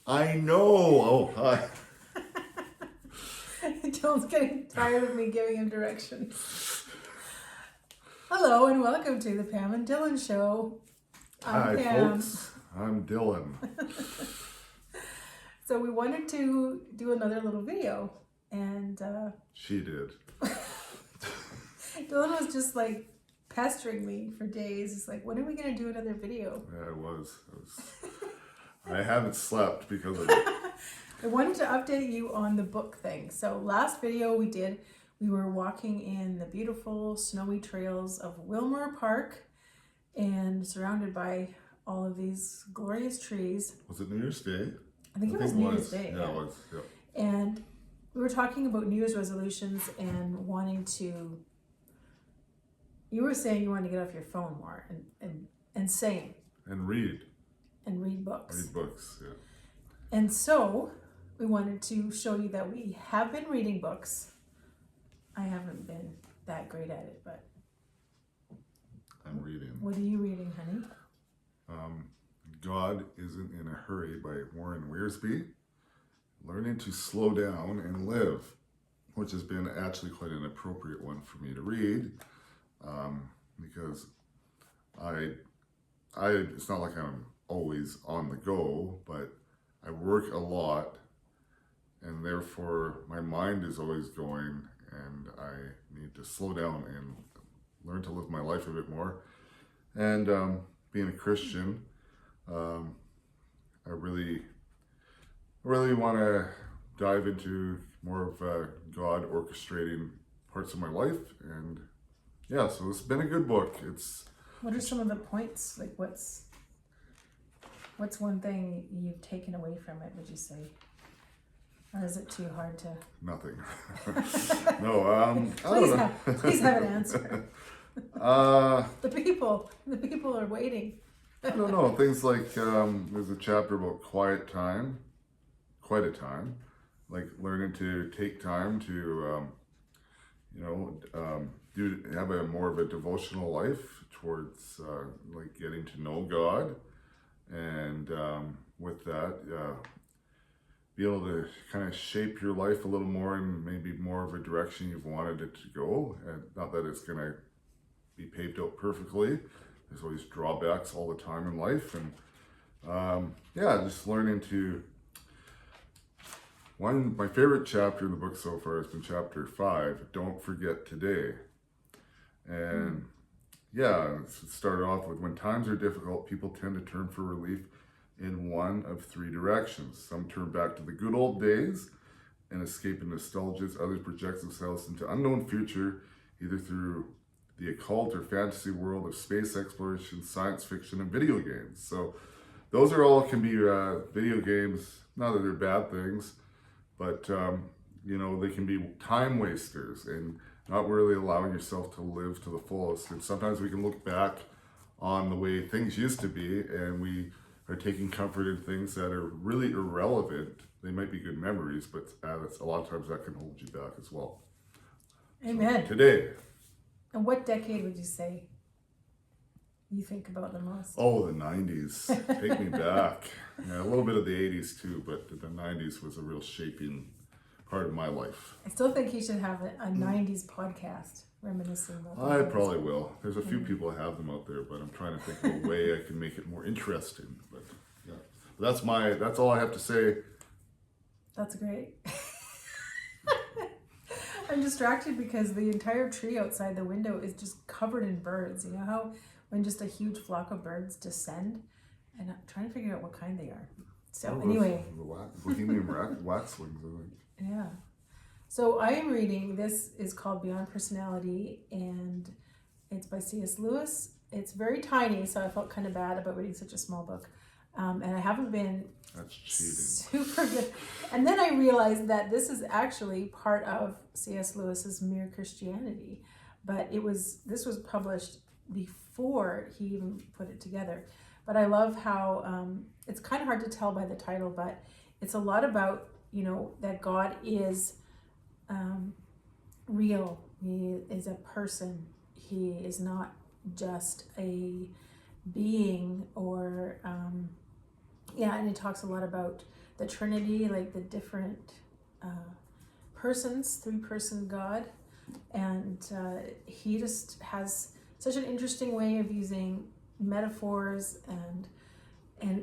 I know. Oh, hi. Joel's getting tired of me giving him directions. Hello and welcome to the Pam and Dylan Show. I'm Hi, Pam. folks. I'm Dylan. So we wanted to do another little video, and She did. Dylan was just like pestering me for days. He's like, "When are we gonna do another video?" Yeah, it was. I haven't slept because of it. I wanted to update you on the book thing. So last video we were walking in the beautiful snowy trails of Wilmore Park and surrounded by all of these glorious trees. Was it New Year's Day? I think it was New Year's Day. Yeah, it was. Yeah. And we were talking about New Year's resolutions and wanting to, you were saying you wanted to get off your phone more and sing. And read. And read books. Read books, yeah. And so we wanted to show you that we have been reading books. I haven't been that great at it, but I'm reading. What are you reading, honey? God Isn't in a Hurry by Warren Wiersbe. Learning to Slow Down and Live, which has been actually quite an appropriate one for me to read, because it's not like I'm always on the go, but I work a lot, and therefore my mind is always going, and I need to slow down and learn to live my life a bit more. And being a Christian, I really want to dive into more of God orchestrating parts of my life, and yeah, so it's been a good book. What are some of the points? Like, what's one thing you've taken away from it, would you say? Or is it too hard to? Nothing. No, I don't know. Please have an answer. The people are waiting. I don't know. Things like there's a chapter about quite a time, like learning to take time to, have a more of a devotional life towards like getting to know God, and with that, be able to kind of shape your life a little more and maybe more of a direction you've wanted it to go. And not that it's going to be paved out perfectly. There's always drawbacks all the time in life, and just learning to. My favorite chapter in the book so far has been chapter 5. Don't forget today, and it started off with, when times are difficult, people tend to turn for relief in one of 3 directions. Some turn back to the good old days and escape in nostalgias. Others project themselves into unknown future, either through the occult or fantasy world of space exploration, science fiction, and video games. So those can be video games, not that they're bad things, but they can be time wasters and not really allowing yourself to live to the fullest. And sometimes we can look back on the way things used to be, and we are taking comfort in things that are really irrelevant. They might be good memories, but a lot of times that can hold you back as well. Amen. So, today. And what decade would you say you think about the most? Oh, the 90s. Take me back. Yeah, a little bit of the 80s too, but the 90s was a real shaping part of my life. I still think you should have a 90s podcast reminiscing about I probably will. There's a few people that have them out there, but I'm trying to think of a way I can make it more interesting. But yeah, that's all I have to say. That's great. I'm distracted because the entire tree outside the window is just covered in birds. You know how when just a huge flock of birds descend? And I'm trying to figure out what kind they are. So anyway. Bohemian waxwings, I think. Yeah. So I am reading, this is called Beyond Personality, and it's by C.S. Lewis. It's very tiny, so I felt kind of bad about reading such a small book. And I haven't been That's cheating. Super good. And then I realized that this is actually part of C.S. Lewis's Mere Christianity, but this was published before he even put it together. But I love how it's kind of hard to tell by the title, but it's a lot about, that God is real. He is a person. He is not just a being or Yeah, and it talks a lot about the Trinity, like the different persons, three-person God, and he just has such an interesting way of using metaphors and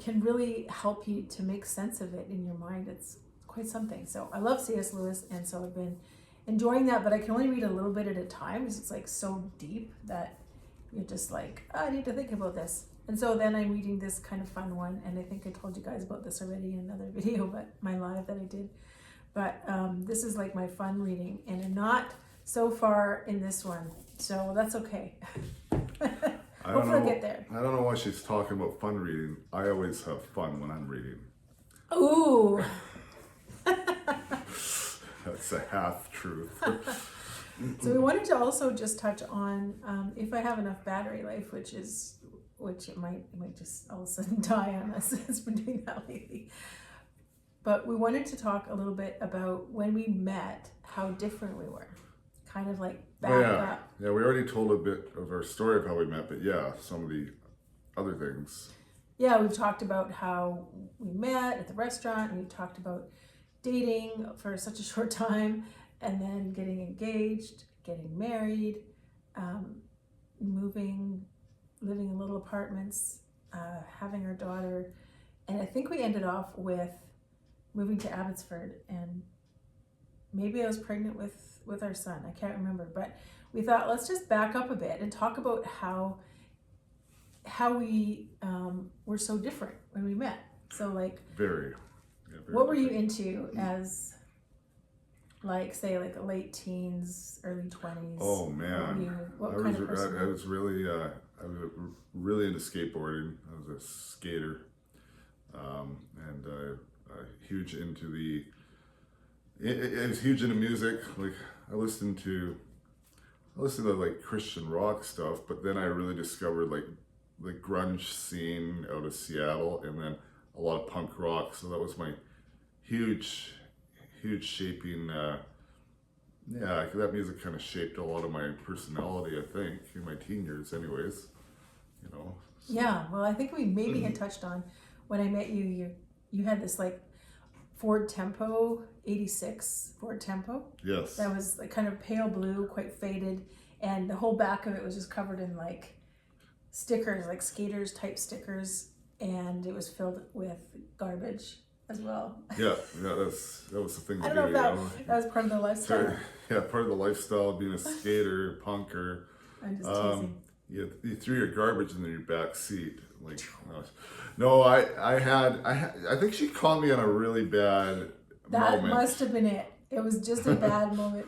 can really help you to make sense of it in your mind. It's quite something. So I love C.S. Lewis, and so I've been enjoying that, but I can only read a little bit at a time because it's like so deep that you're just like, oh, I need to think about this. And so then I'm reading this kind of fun one, and I think I told you guys about this already in another video, but my live that I did. But this is like my fun reading, and I'm not so far in this one, so that's okay. Hopefully I'll get there. I don't know why she's talking about fun reading. I always have fun when I'm reading. Ooh. That's a half truth. So we wanted to also just touch on if I have enough battery life, which it might just all of a sudden die on us. It's been doing that lately. But we wanted to talk a little bit about when we met, how different we were. Kind of like back up. Yeah, we already told a bit of our story of how we met, but yeah, some of the other things. Yeah, we've talked about how we met at the restaurant, and we've talked about dating for such a short time, and then getting engaged, getting married, moving, living in little apartments, having our daughter, and I think we ended off with moving to Abbotsford, and maybe I was pregnant with our son. I can't remember, but we thought let's just back up a bit and talk about how we were so different when we met. So like, very what were you into as, like, say, like late teens, early 20s? Oh man, what kind of person? I was really into skateboarding. I was a skater, and huge into I was huge into music. Like I listened to like Christian rock stuff, but then I really discovered like the grunge scene out of Seattle, and then a lot of punk rock. So that was my huge shaping. That music kind of shaped a lot of my personality, I think, in my teen years anyways, you know. So. Yeah, well, I think we maybe had touched on when I met you, you had this like Ford Tempo, 86 Ford Tempo. Yes. That was like kind of pale blue, quite faded, and the whole back of it was just covered in like stickers, like skaters type stickers, and it was filled with garbage as well. Yeah, that was the thing to I do. don't know if that was part of the lifestyle. Yeah, part of the lifestyle of being a skater, punker. I'm just teasing. You threw your garbage in your back seat. Like, no, I think she called me on a really bad That moment. must have been it. It was just a bad moment.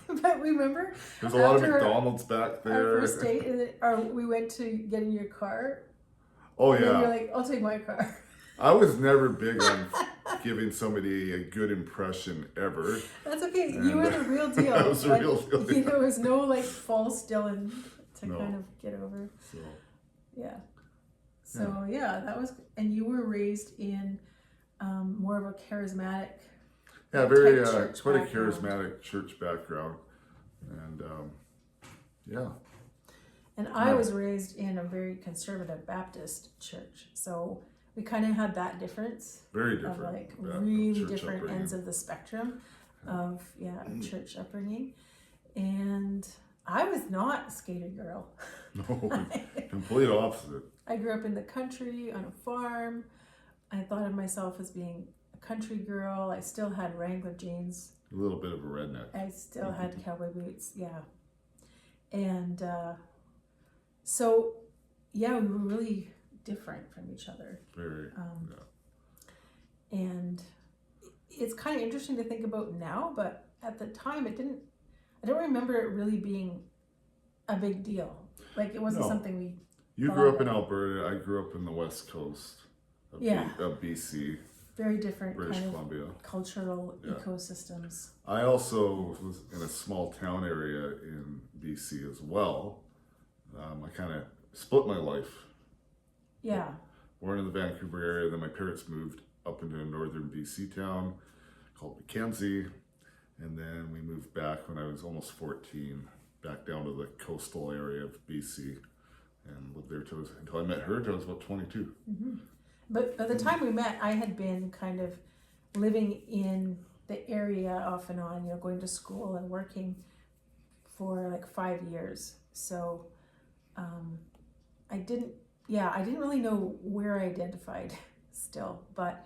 But remember, there's a lot of McDonald's back there. Our first date, or we went to get in your car. Oh and yeah. Then you're like, I'll take my car. I was never big on giving somebody a good impression ever. That's okay. You were the real deal. I was the real deal. There was no like false Dylan to kind of get over. So. Yeah. So yeah, that was, and you were raised in more of a charismatic. Yeah, very background. quite a charismatic church background, and yeah. And I was raised in a very conservative Baptist church, so we kind of had that difference. Very different. Of like really different ends of the spectrum of church upbringing, and I was not a skater girl. No, complete opposite. I grew up in the country on a farm. I thought of myself as being a country girl. I still had Wrangler jeans. A little bit of a redneck. I still had cowboy boots, yeah. And so, yeah, we were really different from each other. Very, And it's kind of interesting to think about now, but at the time I don't remember it really being a big deal. Like it wasn't something we You grew up in Alberta, I grew up in the west coast of BC. Very different British kind Columbia. of cultural ecosystems. I also was in a small town area in BC as well. I kind of split my life. Yeah. Born in the Vancouver area, then my parents moved up into a northern BC town called Mackenzie, and then we moved back when I was almost 14, back down to the coastal area of BC, and lived there until I met her until I was about 22. Mm-hmm. But by the time we met, I had been kind of living in the area off and on, going to school and working for like 5 years. So I didn't really know where I identified still, but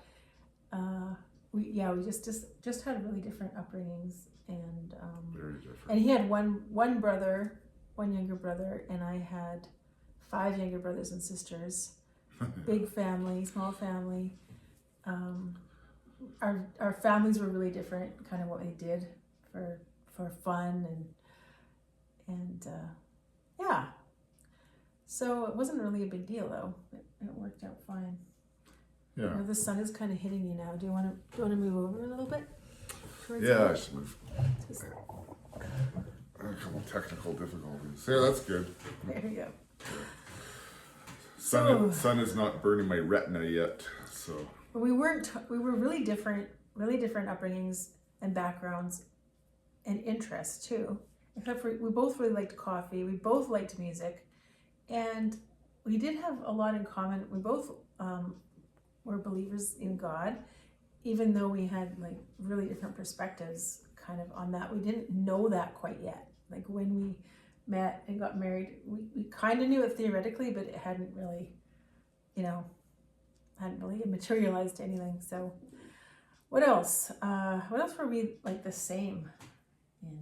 we just had really different upbringings, and Very different. and he had one younger brother, and I had 5 younger brothers and sisters. Big family, small family. Our families were really different, kind of what they did for fun and yeah. So it wasn't really a big deal though. It worked out fine. Yeah. The sun is kind of hitting you now. Do you want to move over a little bit? Yeah, I should move. A couple technical difficulties. Yeah, that's good. There you go. Sun is not burning my retina yet, so. We were really different upbringings and backgrounds and interests too. Except for we both really liked coffee. We both liked music, and we did have a lot in common. We both were believers in God, even though we had like really different perspectives kind of on that. We didn't know that quite yet. Like when we met and got married, we kind of knew it theoretically, but it hadn't really, materialized to anything. So what else? What else were we like the same in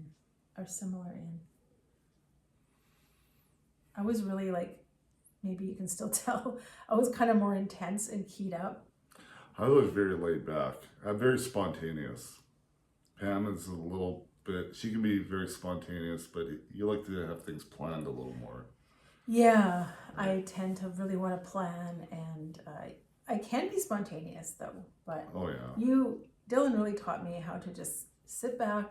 or similar in? I was really like, maybe you can still tell, I was kind of more intense and keyed up. I was very laid back. I'm very spontaneous. Pam is a little bit, she can be very spontaneous, but you like to have things planned a little more. Yeah, I tend to really want to plan, and I can be spontaneous though, but Oh yeah. Dylan really taught me how to just sit back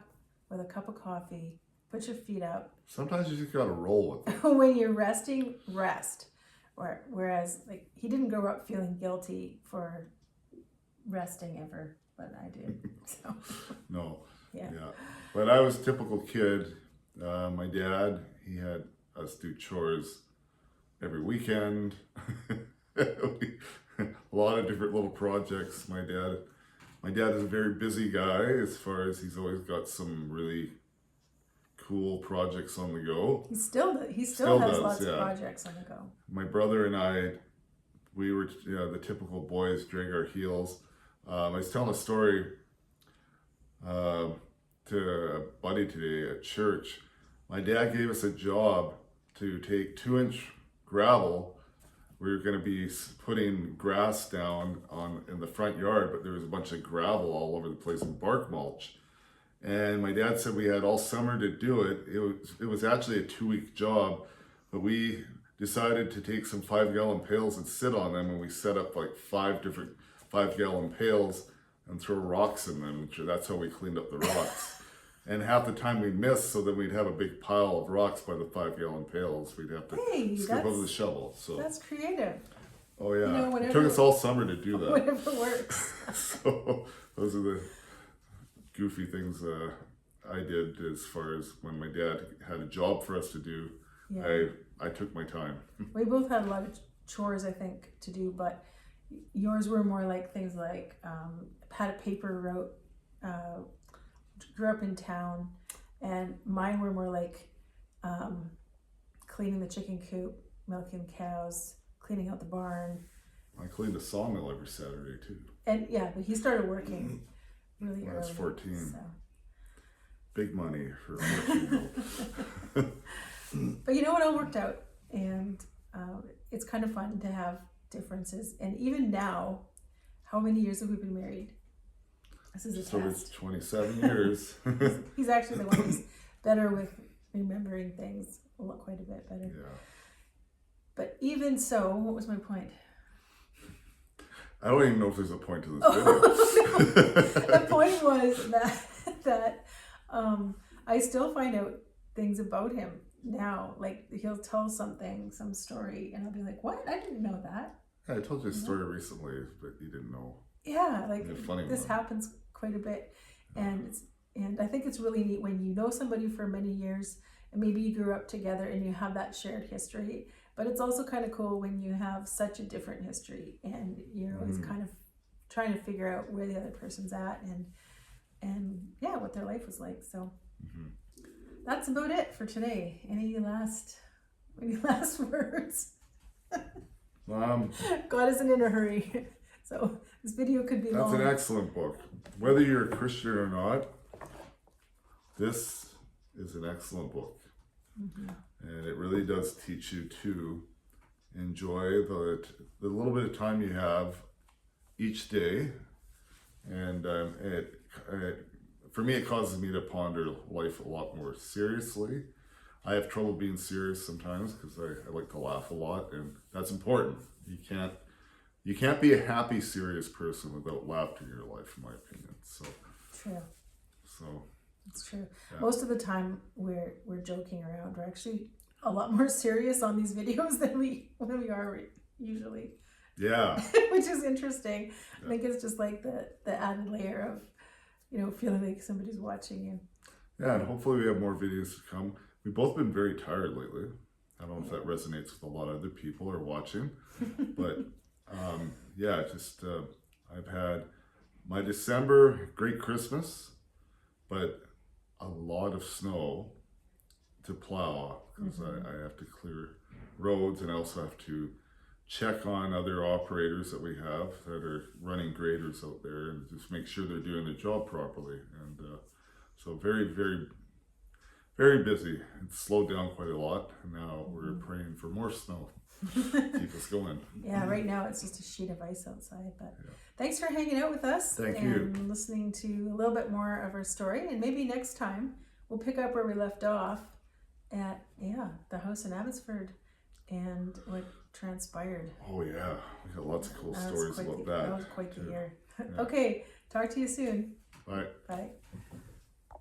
with a cup of coffee, put your feet up. Sometimes you just gotta roll with it. When you're resting, rest. Whereas like he didn't grow up feeling guilty for resting ever, but I did. So No. yeah. But I was a typical kid. My dad, he had us do chores every weekend. A lot of different little projects. My dad is a very busy guy, as far as he's always got some really cool projects on the go. He still has lots of projects on the go. My brother and I, we were the typical boys, drag our heels. I was telling a story to a buddy today at church. My dad gave us a job to take 2-inch gravel. We were going to be putting grass down in the front yard, but there was a bunch of gravel all over the place and bark mulch. And my dad said we had all summer to do it. It was actually a 2-week job, but we decided to take some 5-gallon pails and sit on them, and we set up like 5 different 5-gallon pails and throw rocks in them. That's how we cleaned up the rocks. And half the time we missed, so then we'd have a big pile of rocks by the 5-gallon pails. We'd have to scoop over the shovel. So that's creative. Oh yeah, it took us all summer to do that. Whatever works. So those are the goofy things I did as far as when my dad had a job for us to do. Yeah. I took my time. We both had a lot of chores, I think, to do, but yours were more like things like had a paper route, grew up in town, and mine were more like cleaning the chicken coop, milking cows, cleaning out the barn. I cleaned the sawmill every Saturday too. And yeah, but he started working really early. I was 14. So. Big money for a 14-year-old. But it all worked out, and it's kind of fun to have differences. And even now, how many years have we been married? This is a so test. It's 27 years. He's actually the one who's better with remembering things, quite a bit better. Yeah. But even so, what was my point? I don't even know if there's a point to this video. The point was that I still find out things about him now. Like he'll tell some story, and I'll be like, "What? I didn't know that." Yeah, I told you a story recently, but you didn't know. Yeah, like funny this happens quite a bit, and I think it's really neat when you know somebody for many years, and maybe you grew up together and you have that shared history, But it's also kind of cool when you have such a different history and you're always kind of trying to figure out where the other person's at and yeah, what their life was like. So that's about it for today. Any last words? God isn't in a hurry. So this video could be long. That's an excellent book. Whether you're a Christian or not, this is an excellent book. And it really does teach you to enjoy the little bit of time you have each day. And for me, it causes me to ponder life a lot more seriously. I have trouble being serious sometimes because I like to laugh a lot, and that's important. You can't be a happy, serious person without laughter in your life, in my opinion. So It's true. Yeah. Most of the time we're joking around. We're actually a lot more serious on these videos than we are usually. Yeah. Which is interesting. I think it's just like the added layer of, feeling like somebody's watching you. Yeah, and hopefully we have more videos to come. We've both been very tired lately. I don't know if that resonates with a lot of other people who are watching, but I've had my December, great Christmas, but a lot of snow to plow because I have to clear roads, and I also have to check on other operators that we have that are running graders out there and just make sure they're doing their job properly. And so very, very, very busy. It's slowed down quite a lot. And now we're praying for more snow. Keep us going. Yeah, right now it's just a sheet of ice outside. But thanks for hanging out with us and listening to a little bit more of our story. And maybe next time we'll pick up where we left off at the house in Abbotsford and what transpired. Oh yeah, we got lots of cool stories about that. That was quite the year. Okay, talk to you soon. Bye. Bye.